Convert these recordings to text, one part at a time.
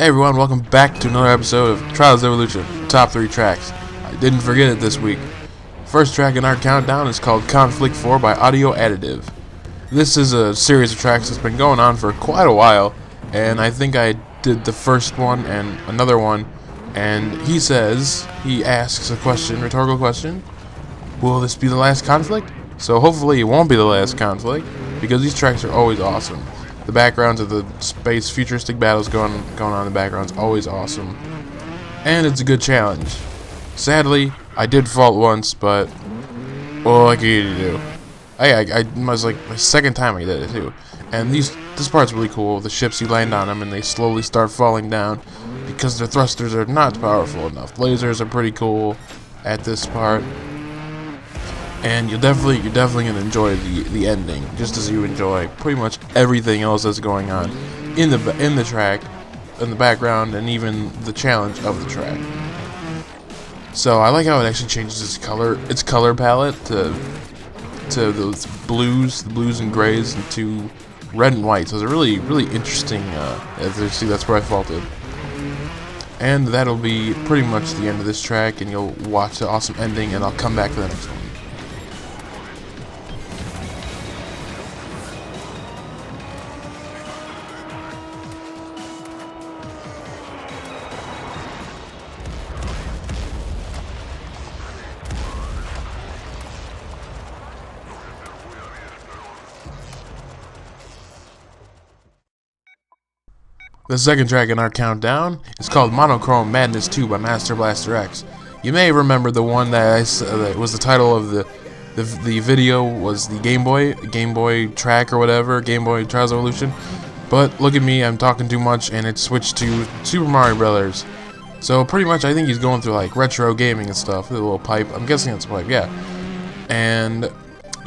Hey everyone, welcome back to another episode of Trials Evolution, top 3 tracks. I didn't forget it this week. First track in our countdown is called Conflict 4 by Additive. This is a series of tracks that's been going on for quite a while, and I think I did the first one and another one, and he asks a question, rhetorical question, will this be the last conflict? So hopefully it won't be the last conflict, because these tracks are always awesome. The backgrounds of the space futuristic battles going on in the background is always awesome. And it's a good challenge. Sadly, I did fault once, but well, what can you do? I was like my second time I did it too. And this part's really cool. The ships, you land on them and they slowly start falling down because their thrusters are not powerful enough. Lasers are pretty cool at this part. And you're definitely gonna enjoy the ending, just as you enjoy pretty much everything else that's going on in the track, in the background, and even the challenge of the track. So I like how it actually changes its color palette to those blues and grays, and to red and white. So it's a really interesting. As you see, that's where I faulted. And that'll be pretty much the end of this track, and you'll watch the awesome ending, and I'll come back for the next one. The second track in our countdown is called Monochrome Madness 2 by MasterBlasterX. You may remember the one that that was the title of the video was the Game Boy track or whatever, Game Boy Trials Evolution. But look at me, I'm talking too much and it switched to Super Mario Brothers. So pretty much I think he's going through like retro gaming and stuff with a little pipe. I'm guessing it's a pipe, yeah. And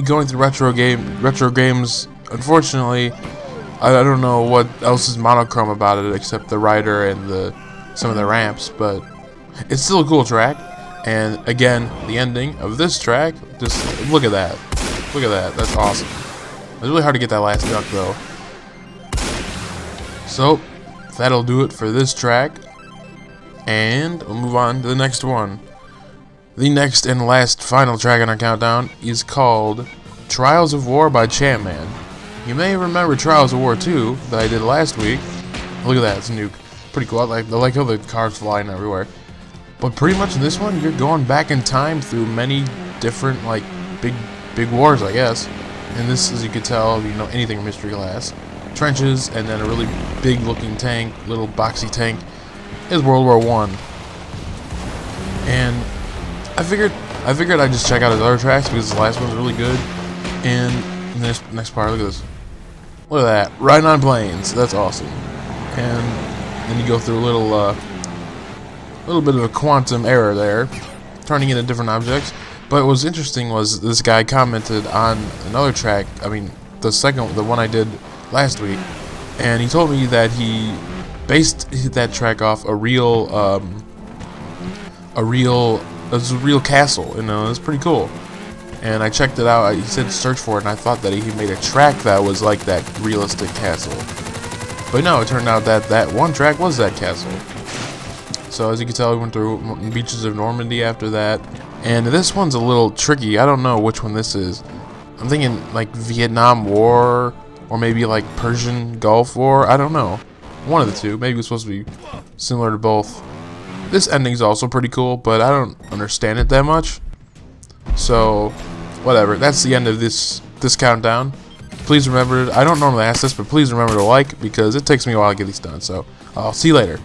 going through retro games, unfortunately, I don't know what else is monochrome about it except the rider and some of the ramps, but it's still a cool track. And again, the ending of this track, just look at that. Look at that. That's awesome. It's really hard to get that last duck though. So that'll do it for this track, and we'll move on to the next one. The next and last final track in our countdown is called Trials of War by Cham Man. You may remember Trials of War 2 that I did last week. Look at that, it's a nuke. Pretty cool. I like how the cars flying everywhere. But pretty much in this one, you're going back in time through many different, like, big wars, I guess. And this, as you can tell, you know anything from Mystery Class. Trenches, and then a really big-looking tank, little boxy tank, is World War I. And I figured I'd just check out his other tracks because the last one's really good. And this next part, look at this. Look at that, riding on planes. That's awesome. And then you go through a little bit of a quantum error there, turning into different objects. But what was interesting was this guy commented on another track. I mean, the one I did last week, and he told me that he based that track off a real castle. You know, it's pretty cool. And I checked it out. He said search for it, and I thought that he made a track that was like that realistic castle. But no, it turned out that one track was that castle. So as you can tell, we went through beaches of Normandy after that. And this one's a little tricky. I don't know which one this is. I'm thinking like Vietnam War, or maybe like Persian Gulf War. I don't know. One of the two. Maybe it's supposed to be similar to both. This ending's also pretty cool, but I don't understand it that much. So, whatever. That's the end of this countdown. Please remember, I don't normally ask this, but please remember to like, because it takes me a while to get these done. So, I'll see you later.